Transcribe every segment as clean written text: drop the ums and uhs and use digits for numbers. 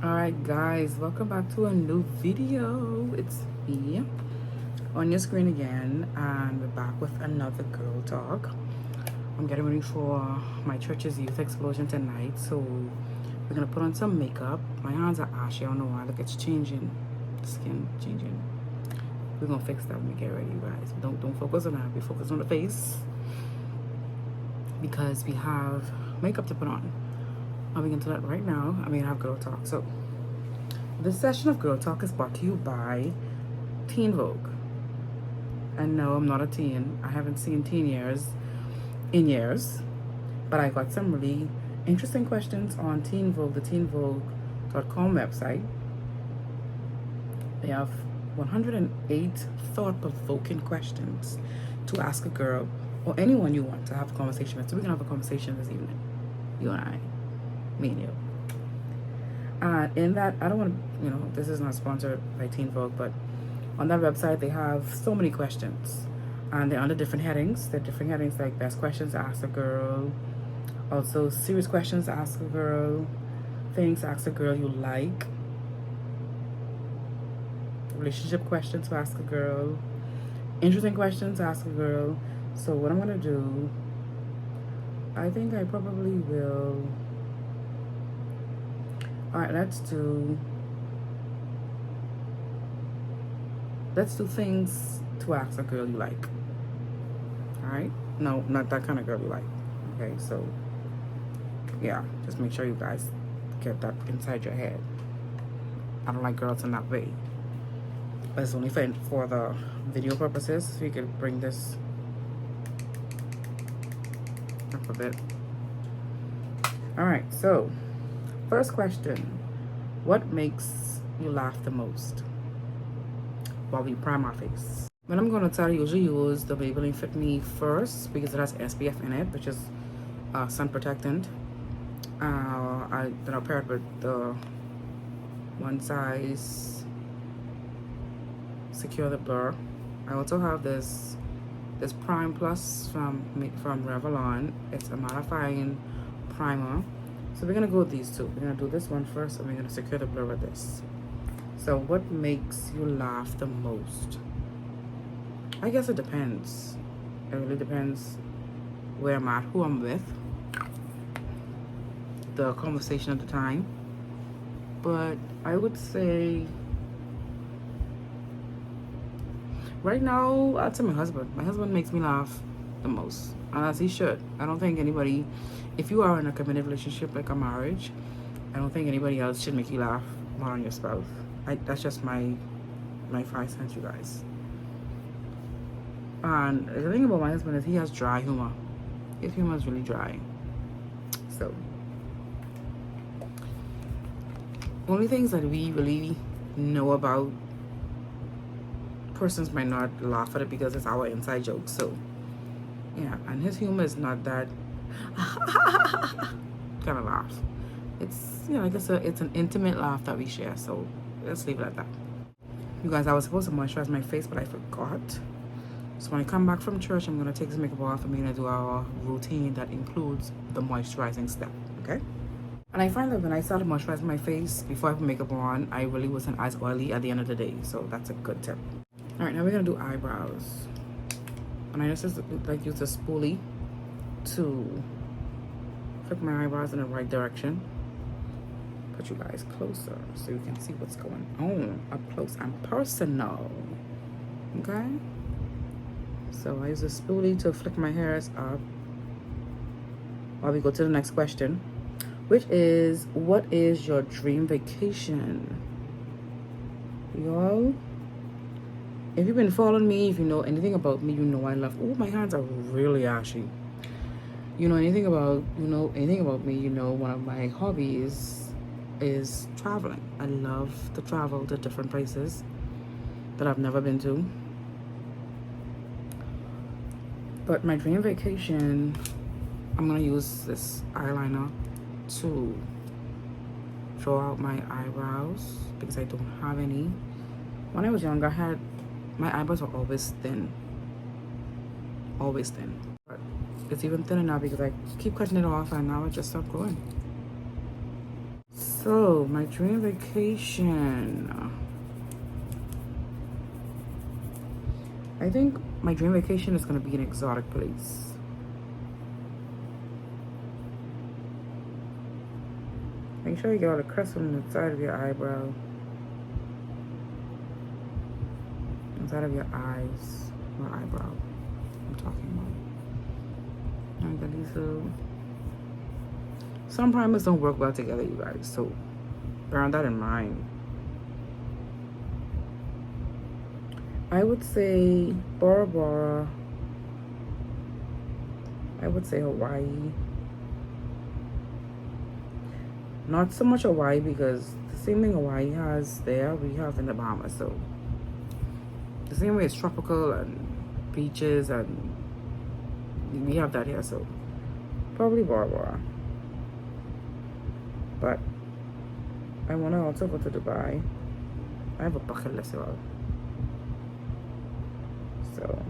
Alright guys, welcome back to a new video. It's me on your screen again, and we're back with another girl talk. I'm getting ready for my church's youth explosion tonight, so we're gonna put on some makeup. My hands are ashy, I don't know why. Look, it's changing. Skin changing. We're gonna fix that when we get ready, you guys. Don't focus on that, we focus on the face because we have makeup to put on. I'll begin to that right now. I'm gonna have girl talk. So this session of girl talk is brought to you by Teen Vogue. And no, I'm not a teen. I haven't seen teen years in years, but I got some really interesting questions on Teen Vogue, the teenvogue.com website. They have 108 thought-provoking questions to ask a girl or anyone you want to have a conversation with. So we're gonna have a conversation this evening, you and I, me and you. In that, I don't want to, this is not sponsored by Teen Vogue, but on that website they have so many questions, and they're under different headings. They're different headings like best questions to ask a girl, also serious questions to ask a girl, things to ask a girl you like, relationship questions to ask a girl, interesting questions to ask a girl. So what I'm gonna do, I think I probably will. All right, let's do things to ask a girl you like. All right, no, not that kind of girl you like. Okay, so yeah, just make sure you guys get that inside your head. I don't like girls in that way, but it's only for the video purposes. So you can bring this up a bit. All right, so first question: what makes you laugh the most while we prime our face? When I'm going to tell you, usually use the Maybelline Fit Me first because it has SPF in it, which is sun protectant. Then I'll pair it with the One Size Secure the Blur. I also have this Prime Plus from Revlon. It's a mattifying primer. So we're gonna go with these two. We're gonna do this one first, and we're gonna secure the blur with this. So what makes you laugh the most? I guess it depends. It really depends where I'm at, who I'm with, the conversation at the time. But I would say right now, I'd say my husband. My husband makes me laugh the most, as he should. I don't think anybody, if you are in a committed relationship like a marriage, I don't think anybody else should make you laugh more than your spouse. That's just my 5 cents, you guys. And the thing about my husband is he has dry humor. His humor is really dry. So only things that we really know about, persons might not laugh at it because it's our inside joke. So yeah, and his humor is not that kind of laugh. It's, like it's an intimate laugh that we share. So let's leave it at that. You guys, I was supposed to moisturize my face, but I forgot. So when I come back from church, I'm gonna take this makeup off and we're gonna do our routine that includes the moisturizing step. Okay? And I find that when I started moisturizing my face before I put makeup on, I really wasn't as oily at the end of the day. So that's a good tip. All right, now we're gonna do eyebrows. And I just like use a spoolie to flick my eyebrows in the right direction. Put you guys closer so you can see what's going on up close and personal. Okay? So I use a spoolie to flick my hairs up while we go to the next question, which is, what is your dream vacation? Y'all, if you've been following me, if you know anything about me, you know I love, oh, my hands are really ashy. You know anything about me, one of my hobbies is traveling. I love to travel to different places that I've never been to. But my dream vacation, I'm gonna use this eyeliner to draw out my eyebrows because I don't have any. When I was younger, my eyebrows were always thin. But it's even thinner now because I keep cutting it off and now it just stopped growing. So, my dream vacation. I think my dream vacation is going to be an exotic place. Make sure you get all the crust on the side of your eyebrow. Inside of your eyes. Or eyebrow. I'm talking about. I got these little... Some primers don't work well together, you guys. So, bear that in mind. I would say Bora Bora. I would say Hawaii. Not so much Hawaii because the same thing Hawaii has there, we have in the Bahamas. So the same way it's tropical and beaches and we have that here. So probably Bora Bora. But I want to also go to Dubai. I have a bucket list about. So,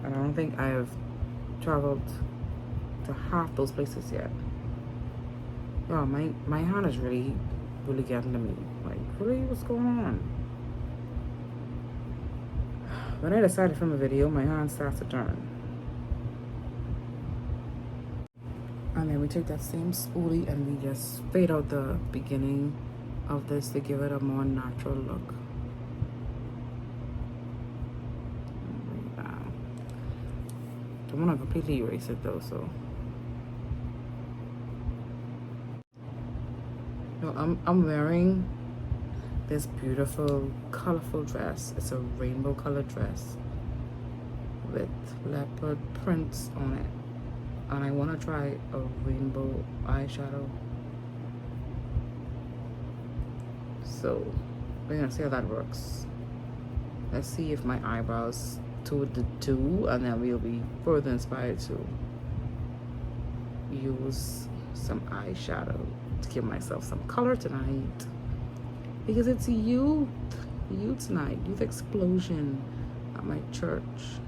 and I don't think I have traveled to half those places yet. Yo, my hand is really getting to me. Like, really, what's going on? When I decided to film a video, my hand starts to turn. And then we take that same spoolie and we just fade out the beginning of this to give it a more natural look. Don't want to completely erase it though, so. I'm wearing this beautiful, colorful dress. It's a rainbow colored dress with leopard prints on it. And I want to try a rainbow eyeshadow. So we're gonna see how that works. Let's see if my eyebrows do the two, and then we'll be further inspired to use some eyeshadow to give myself some color tonight, because it's youth night, youth explosion at my church,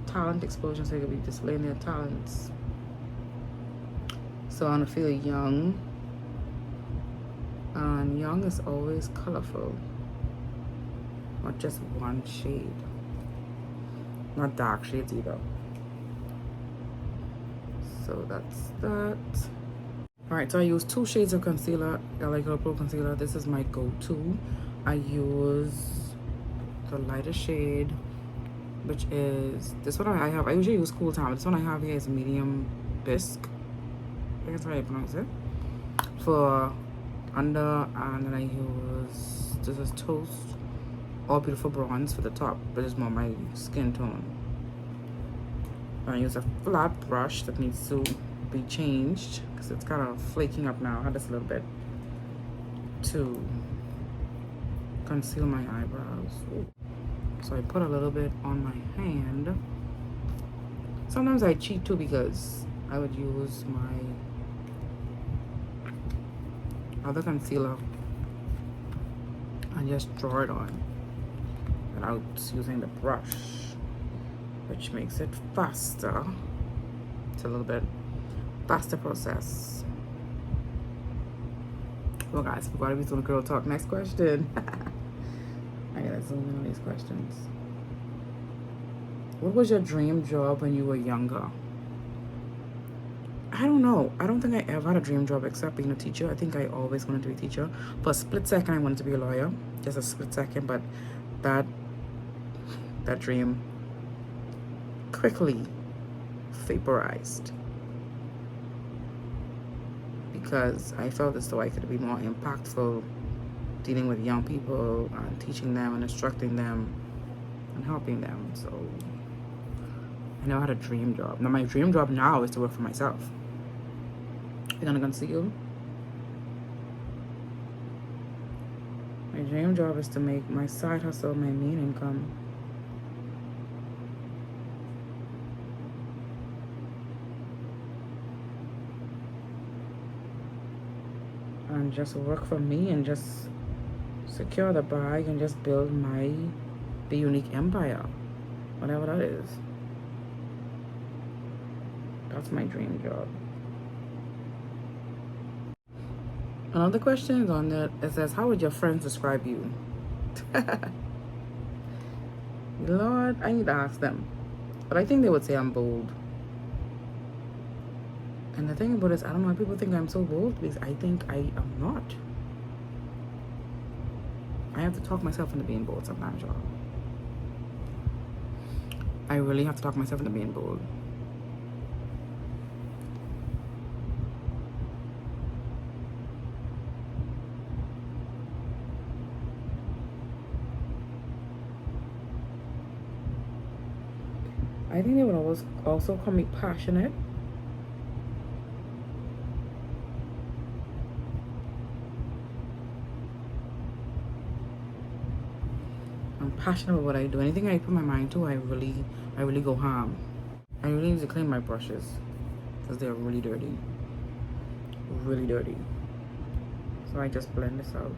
talent explosion, so they could be displaying their talents. So I want to feel young. And young is always colorful, not just one shade, not dark shades either. So that's that. All right, so I use 2 shades of concealer, LA Girl Pro concealer. This is my go-to. I use the lighter shade, which is this one I have. I usually use Cool Time. This one I have here is medium bisque. I think that's how you pronounce it. For under, and then I use, this is Toast All Beautiful Bronze for the top, but it's more my skin tone. And I use a flat brush that needs to be changed because it's kind of flaking up now. I had this a little bit to conceal my eyebrows. Ooh. So I put a little bit on my hand. Sometimes I cheat too because I would use my other concealer and just draw it on without using the brush, which makes it faster. It's a little bit faster process. Well guys, we've got to be doing girl talk. Next question. I gotta zoom in on these questions. What was your dream job when you were younger? I don't know. I don't think I ever had a dream job except being a teacher. I think I always wanted to be a teacher. For a split second, I wanted to be a lawyer. Just a split second, but that dream quickly vaporized because I felt as though I could be more impactful dealing with young people and teaching them and instructing them and helping them. So I never had a dream job. Now my dream job now is to work for myself. You're gonna conceal. My dream job is to make my side hustle my main income. And just work for me and just secure the bag and just build the unique empire, whatever that is. That's my dream job. Another question is on there. It says, how would your friends describe you? Lord, I need to ask them. But I think they would say I'm bold. And the thing about it is, I don't know why people think I'm so bold, because I think I am not. I have to talk myself into being bold sometimes, y'all. I really have to talk myself into being bold. I think they would always also call me passionate. I'm passionate about what I do. Anything I put my mind to, I really go ham. I really need to clean my brushes because they're really dirty. Really dirty. So I just blend this out.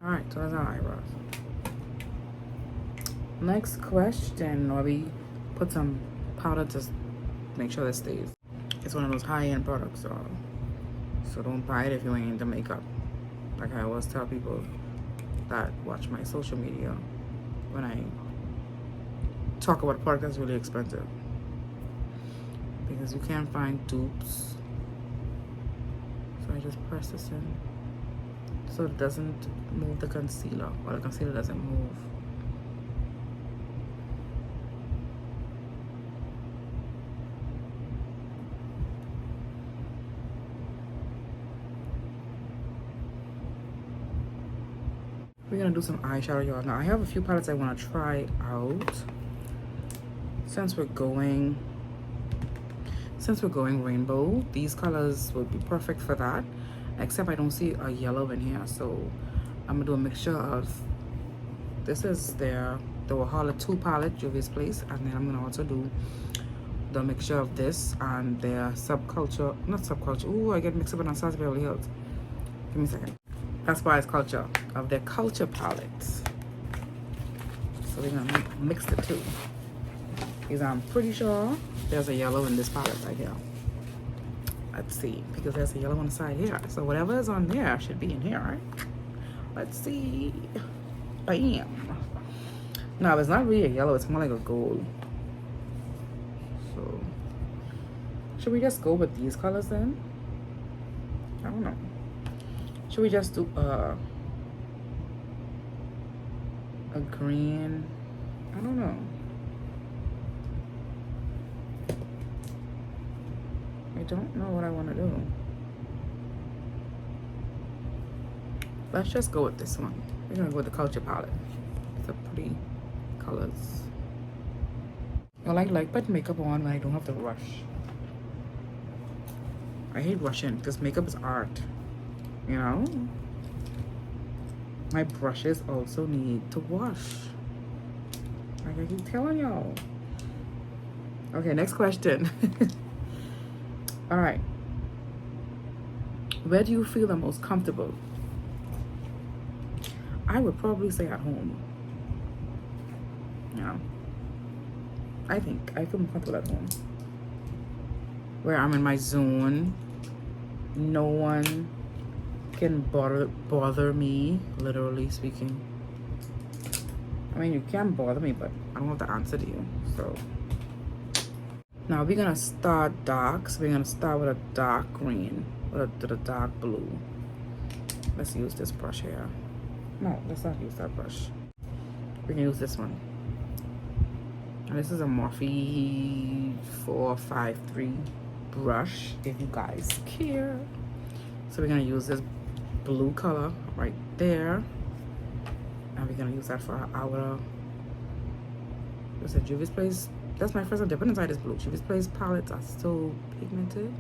Alright, so that's our eyebrows. Next question, we put some powder to make sure that stays. It's one of those high-end products, so don't buy it if you ain't into makeup. Like I always tell people that watch my social media when I talk about a product that's really expensive, because you can't find dupes. So I just press this in so it doesn't move the concealer, or the concealer doesn't move. We're gonna do some eyeshadow, y'all. Now I have a few palettes I want to try out. Since we're going rainbow, these colors would be perfect for that. Except I don't see a yellow in here, so I'm gonna do a mixture of. This is the Wahala 2 palette, Juvia's Place, and then I'm gonna also do the mixture of this and their not subculture. Ooh, I get mixed up on South Beverly Hills. Give me a second. That's why it's culture, of their culture palettes. So we're gonna mix the two. Because I'm pretty sure there's a yellow in this palette right here. Let's see, because there's a yellow on the side here. So whatever is on there should be in here, right? Let's see. Bam. No, it's not really a yellow, it's more like a gold. So should we just go with these colors then? I don't know. Should we just do a green? I don't know. I don't know what I want to do. Let's just go with this one. We're gonna go with the culture palette. It's a pretty colors. I like put makeup on when I don't have to rush. I hate rushing because makeup is art. You know, my brushes also need to wash, like I keep telling y'all. Okay, next question. All right, where do you feel the most comfortable? I would probably say at home. You know, I think I feel more comfortable at home, where I'm in my zone. No one can bother me, literally speaking. I mean, you can bother me, but I don't have to answer to you. So now we're gonna start dark. So we're gonna start with a dark green, with a dark blue. Let's use this brush here. No, let's not use that brush. We can use this one. And this is a Morphe 453 brush, if you guys care. So we're gonna use this blue color right there, and we're gonna use that for our what's it, Juvia's Place. That's my first time dipping inside this blue. Juvia's Place palettes are so pigmented.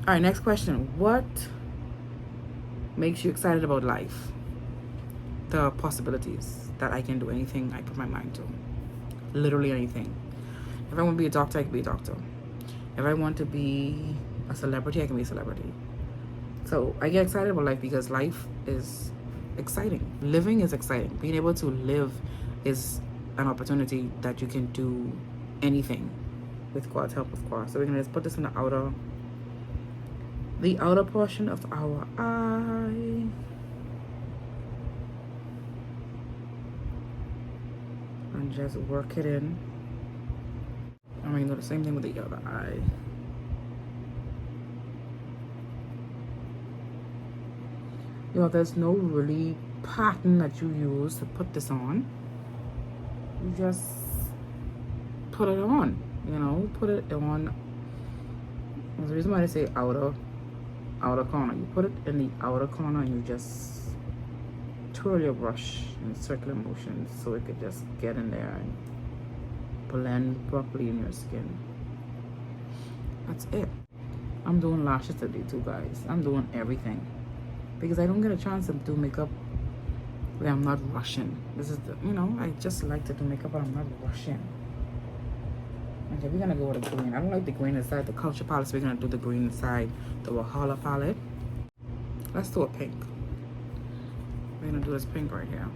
All right, next question. What makes you excited about life? The possibilities that I can do anything I put my mind to. Literally anything. If I want to be a doctor, I can be a doctor. If I want to be a celebrity, I can be a celebrity. So I get excited about life because life is exciting. Living is exciting. Being able to live is an opportunity that you can do anything. with God's help, of course. So we're gonna just put this in the outer portion of our eye. And just work it in. I'm gonna do the same thing with the other eye. You know, there's no really pattern that you use to put this on. You just put it on, you know, put it on. There's the reason why I say outer corner. You put it in the outer corner and you just twirl your brush in circular motions so it could just get in there and blend properly in your skin. That's it. I'm doing lashes today too, guys. I'm doing everything because I don't get a chance to do makeup where I'm not rushing. This is the, you know, I just like to do makeup but I'm not rushing. Okay, we're gonna go with the green. I don't like the green inside the Culture palette, so we're gonna do the green inside the Wahala palette. Let's do a pink. We're gonna do this pink right here.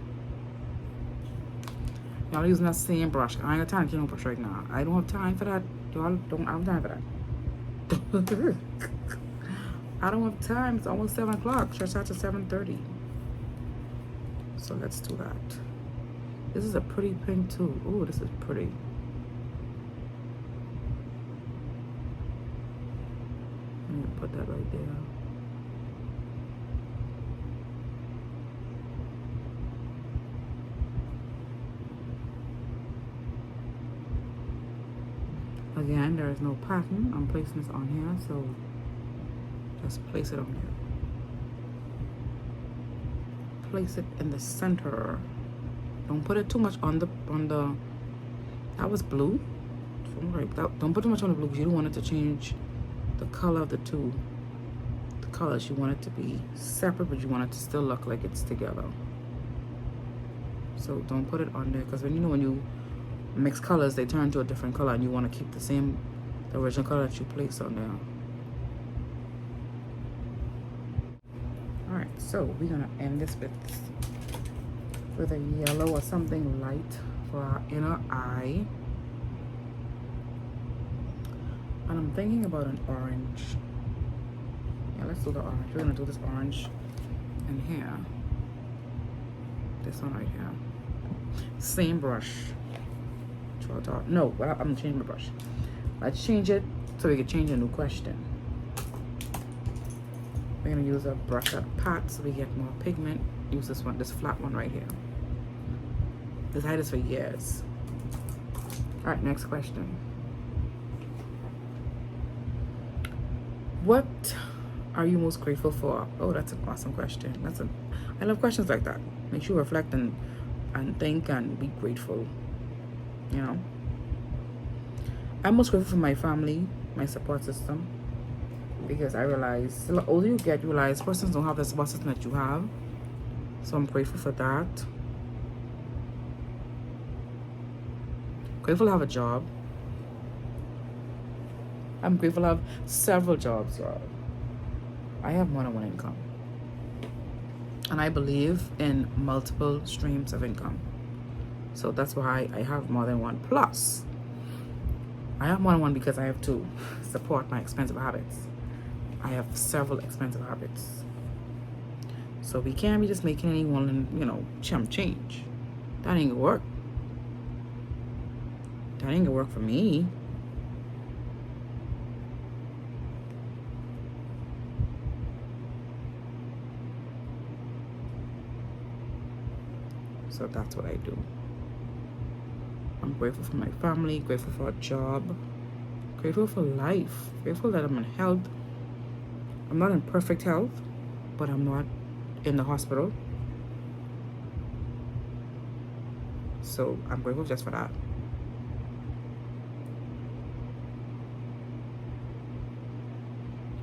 Y'all using that same brush. I ain't got time to clean up brush right now. I don't have time for that. Y'all don't have time for that. I don't have time. It's almost 7 o'clock. Church starts at 7:30. So let's do that. This is a pretty pink too. Oh, this is pretty. I'm gonna put that right there. Again, there is no pattern. I'm placing this on here, so just place it on here. Place it in the center. Don't put it too much on the that was blue. Don't put too much on the blue because you don't want it to change the color of the two. The colors, you want it to be separate, but you want it to still look like it's together. So don't put it on there because when you mix colors, they turn to a different color and you want to keep the original color that you place on there. Alright, so we're gonna end this with a yellow or something light for our inner eye. And I'm thinking about an orange. Yeah, let's do the orange. We're gonna do this orange in here. This one right here. Same brush. No, I'm gonna change my brush. Let's change it so we can change a new question. We're gonna use a brush that pat so we get more pigment. Use this one, this flat one right here. This hide is for years. All right, next question. What are you most grateful for? Oh, that's an awesome question. I love questions like that. Makes you reflect and think and be grateful. You know, I'm most grateful for my family, my support system, because I realize the older you get, you realize persons don't have the support system that you have. So I'm grateful for that. Grateful to have a job. I'm grateful to have several jobs, y'all. I have more than one income. And I believe in multiple streams of income. So that's why I have more than one. Plus, I have more than one because I have to support my expensive habits. I have several expensive habits. So we can't be just making any one, chump change. That ain't gonna work. That ain't gonna work for me. So that's what I do. I'm grateful for my family, grateful for a job, grateful for life, grateful that I'm in health. I'm not in perfect health, but I'm not in the hospital. So I'm grateful just for that.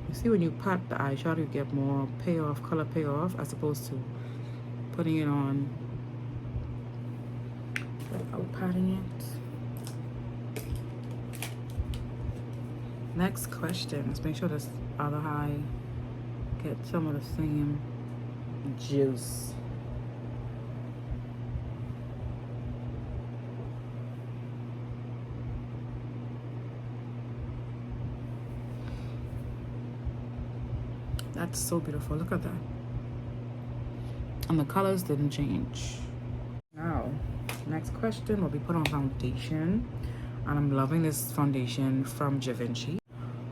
You see, when you pat the eyeshadow, you get more payoff, color payoff, as opposed to putting it on without patting it. Next question. Let's make sure this other eye get some of the same juice. That's so beautiful. Look at that. And the colors didn't change. Now, next question will be put on foundation. And I'm loving this foundation from Givenchy.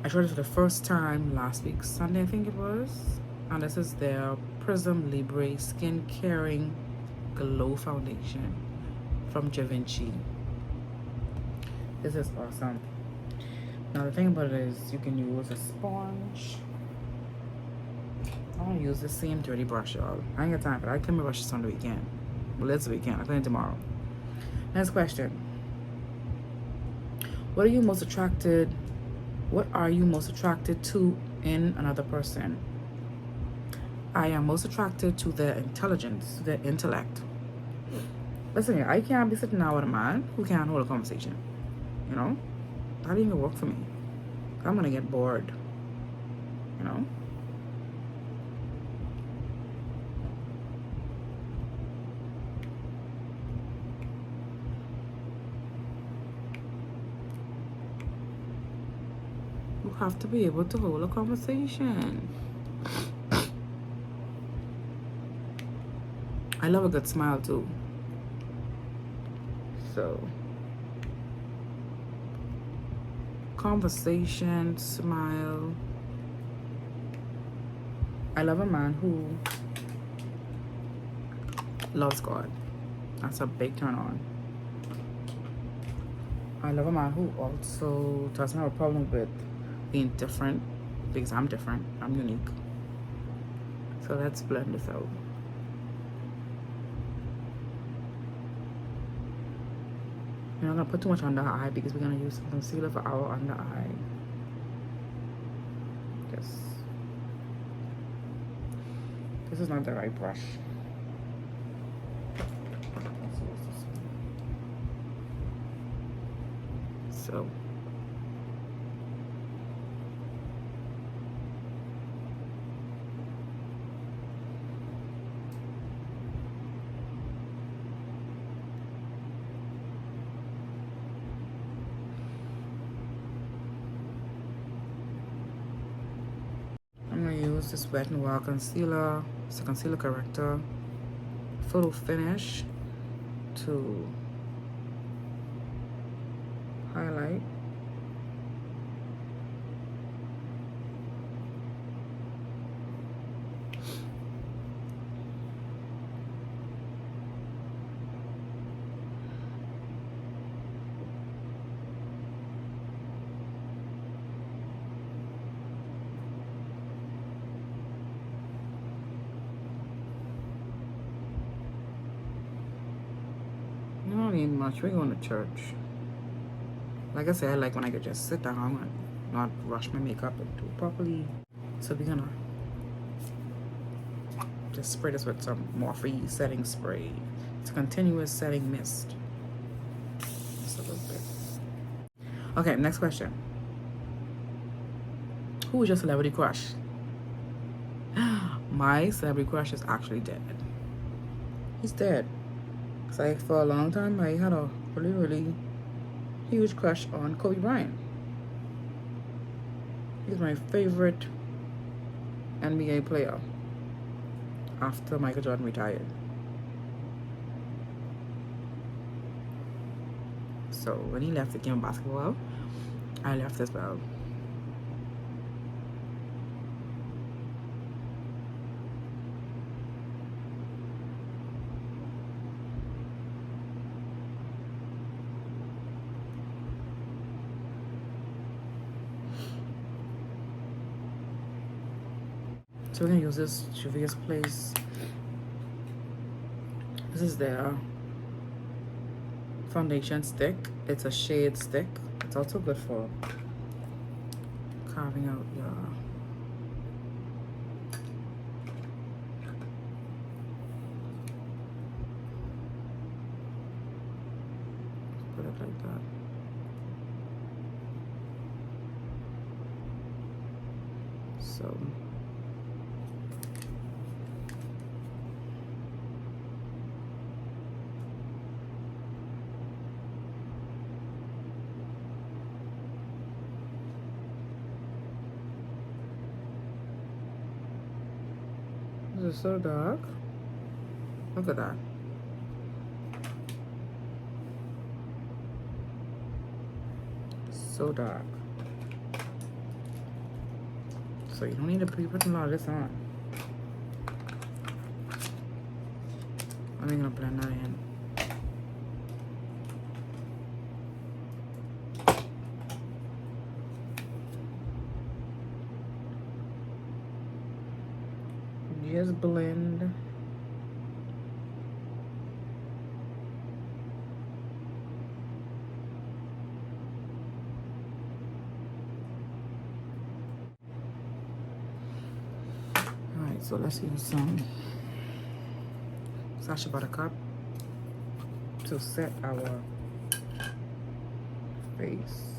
I tried it for the first time last week, Sunday, I think it was. And this is their Prism Libre Skin Caring Glow Foundation from Givenchy. This is awesome. Now the thing about it is you can use a sponge. I want to use the same dirty brush, y'all. I ain't got time for that. I clean my brushes on the weekend. Well, this weekend. I clean it tomorrow. Next question. What are you most attracted to in another person? I am most attracted to their intelligence, their intellect. Listen, I can't be sitting now with a man who can't hold a conversation. You know? That didn't even work for me. I'm gonna get bored. You know? You have to be able to hold a conversation. I love a good smile too. So, conversation, smile. I love a man who loves God. That's a big turn on. I love a man who also doesn't have a problem with being different, because I'm different. I'm unique. So let's blend this out. We're not gonna put too much under our eye because we're gonna use some concealer for our under eye. This is not the right brush. So this Wet n Wild concealer. It's a concealer corrector. Photo finish to highlight. I don't need much. We're going to church. Like I said, I like when I could just sit down and not rush my makeup and do it properly. So we're gonna just spray this with some Morphe setting spray. It's a continuous setting mist. Just a little bit. Okay, next question. Who is your celebrity crush? My celebrity crush is actually dead. He's dead. Cause like for a long time I had a really huge crush on Kobe Bryant. He's my favorite NBA player after Michael Jordan retired. So when he left the game of basketball, I left as well. So we're gonna use this Juvia's Place. This is their foundation stick. It's a shade stick. It's also good for carving out your put it like that. So This is so dark. Look at that. So dark. So you don't need to be putting a lot of this on. I'm gonna blend that in. Just blend. Alright, so let's use some Sacha Buttercup to set our face.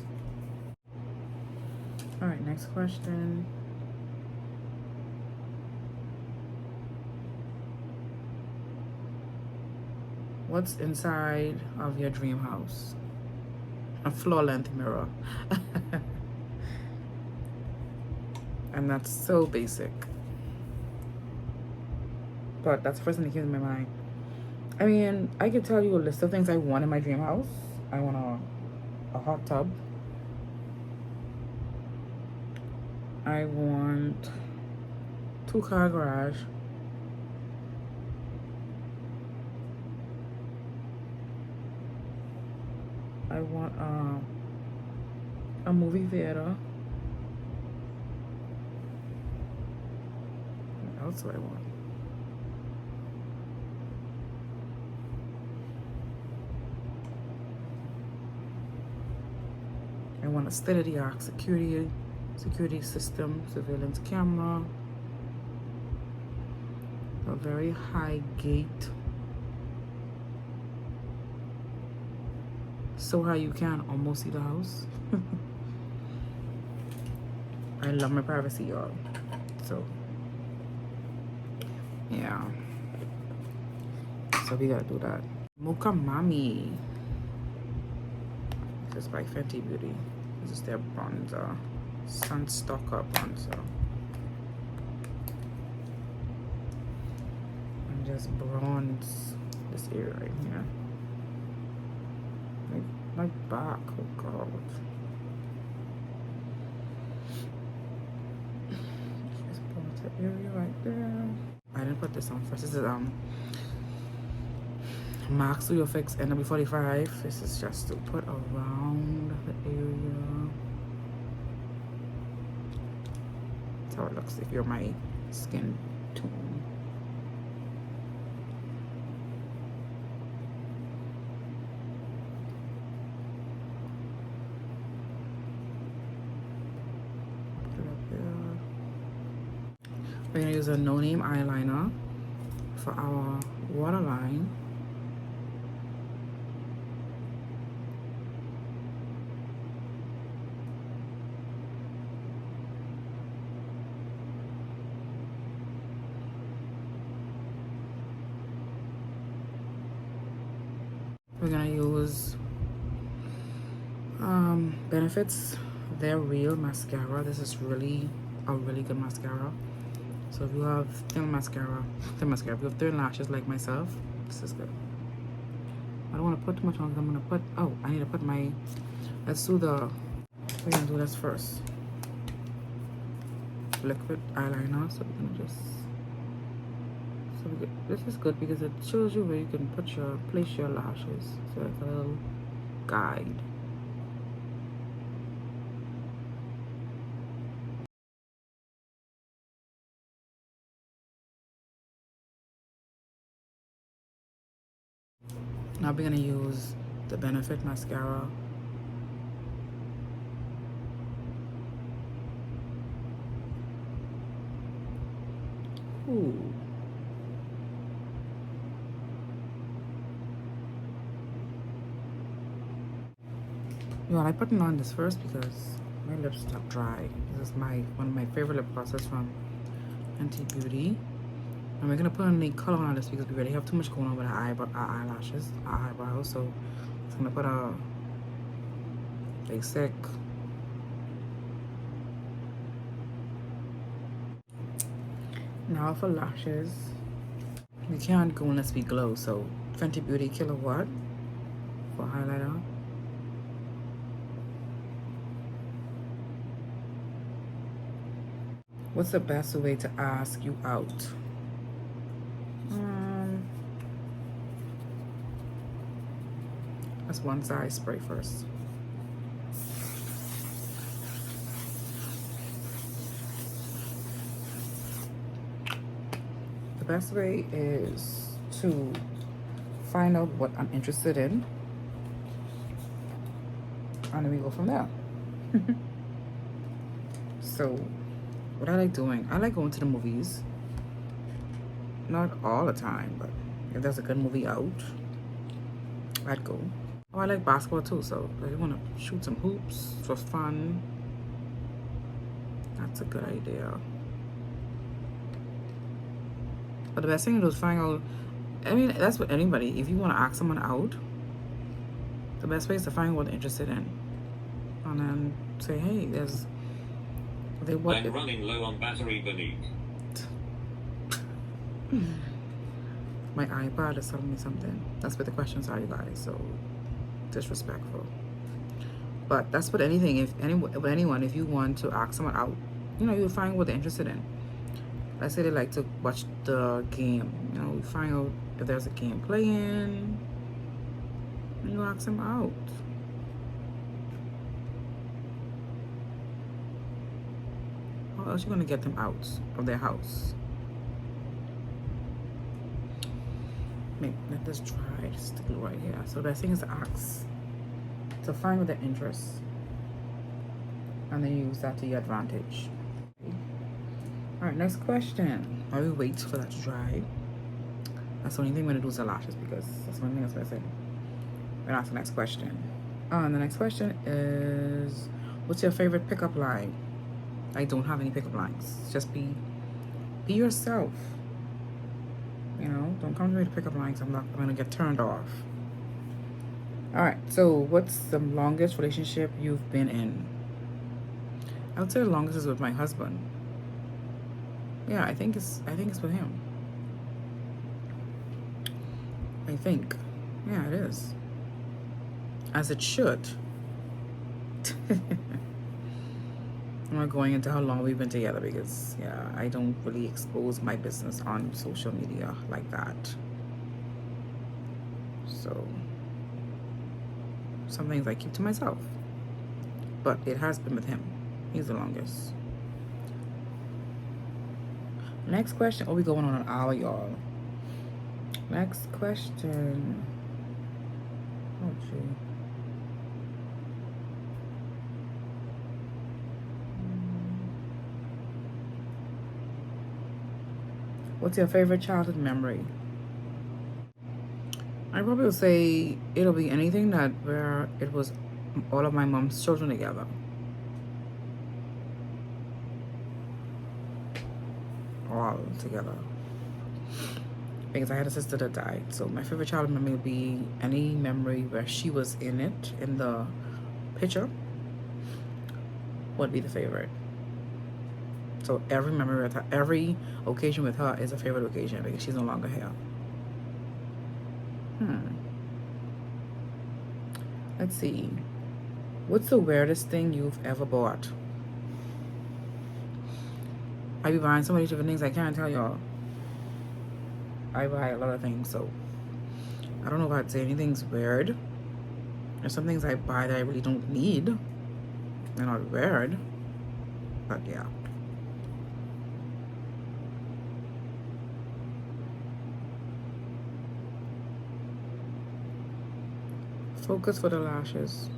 Alright, next question. What's inside of your dream house? A floor length mirror. And that's so basic. But that's the first thing that came to my mind. I mean, I could tell you a list of things I want in my dream house. I want a hot tub. I want 2-car garage. I want a movie theater. What else do I want? I want a state-of-the-art security system, surveillance camera, a very high gate, so high you can almost see the house. I love my privacy, y'all. So yeah, so we gotta do that. Mocha Mami. This is by Fenty Beauty. This is their bronzer, Sunstalker bronzer. And just bronze this area right here. My back, oh god. Just bronze that area right there. I didn't put this on first. This is MAC Studio Fix NW45. This is just to put around the area. That's how it looks if you're my skin tone. Put it up there. We're gonna use a No Name eyeliner for our waterline. We're gonna use Benefits Their Real mascara. This is a really good mascara. So if you have thin mascara, if you have thin lashes like myself, this is good. I don't want to put too much on because I'm gonna put, oh, I need to put my, let's do the, we're gonna do this first. Liquid eyeliner. So we're gonna just, this is good because it shows you where you can place your lashes. So it's a little guide. Now we're gonna use the Benefit mascara. Ooh. You know, I put on this first because my lips are dry. This is one of my favorite lip glosses from Fenty Beauty. And we're gonna put on the color on this because we already have too much going on with our eyelashes, our eyebrows. So it's gonna put a basic Now for lashes. We can't go unless we glow, so Fenty Beauty Kilowatt for highlighter. What's the best way to ask you out? That's one side spray first. The best way is to find out what I'm interested in, and then we go from there. So, what I like doing, I like going to the movies. Not all the time, but if there's a good movie out, I'd go. Oh, I like basketball too, so if you want to shoot some hoops for fun, that's a good idea. But the best thing to do is find out, I mean, that's what anybody, if you want to ask someone out, the best way is to find what they're interested in. And then say, hey, there's... I'm running low on battery, Beneath. My iPad is telling me something. That's what the questions are, you guys, so disrespectful. But that's what anything, if anyone, if you want to ask someone out, you know, you'll find what they're interested in. Let's say they like to watch the game, you know, you find out if there's a game playing, and you ask them out. How else are you gonna get them out of their house? Let this dry, just stick it right here. So the best thing is to ask, to find what their interests, and then use that to your advantage. All right, next question. While we wait for that to dry, that's the only thing we're gonna do is the lashes, because that's the only thing that's gonna say. We're ask the next question. And the next question is, what's your favorite pickup line? I don't have any pickup lines. Just be yourself. You know, don't come to me to pick up lines. I'm gonna get turned off. All right, so what's the longest relationship you've been in? I would say the longest is with my husband. Yeah, I think it's with him. I think. Yeah, it is. As it should. I'm not going into how long we've been together because, yeah, I don't really expose my business on social media like that. So, some things I keep to myself. But it has been with him. He's the longest. Next question. Oh, we're going on an hour, y'all. Next question. Oh, gee. What's your favorite childhood memory? I probably would say it'll be anything that where it was all of my mom's children together. All together. Because I had a sister that died. So my favorite childhood memory would be any memory where she was in it, in the picture, would be the favorite. So every memory with her, every occasion with her is a favorite occasion because she's no longer here. Let's see. What's the weirdest thing you've ever bought? I be buying so many different things I can't tell y'all. I buy a lot of things, so I don't know if I'd say anything's weird. There's some things I buy that I really don't need. They're not weird, but yeah. Focus for the lashes.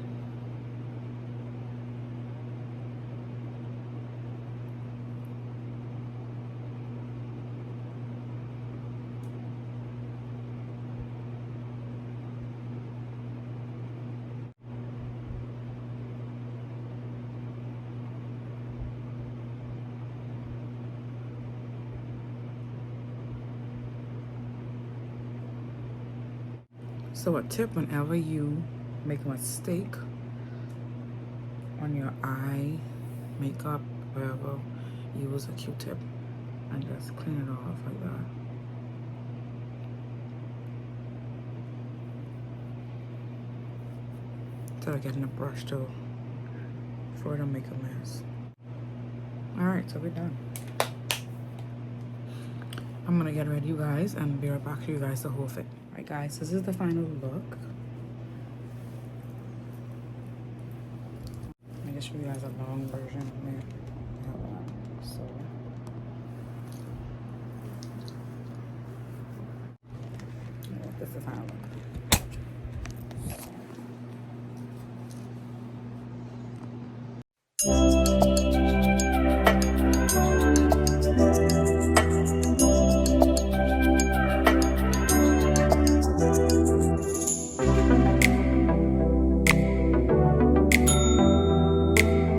So a tip whenever you make a mistake on your eye, makeup, wherever, use a Q-tip and just clean it off like that. Instead of getting a brush to further make a mess. Alright, so we're done. I'm gonna get ready, you guys, and be right back to you guys the whole thing. Alright guys, this is the final look. Let me just show you guys a long version of it. So yeah, this is the final look.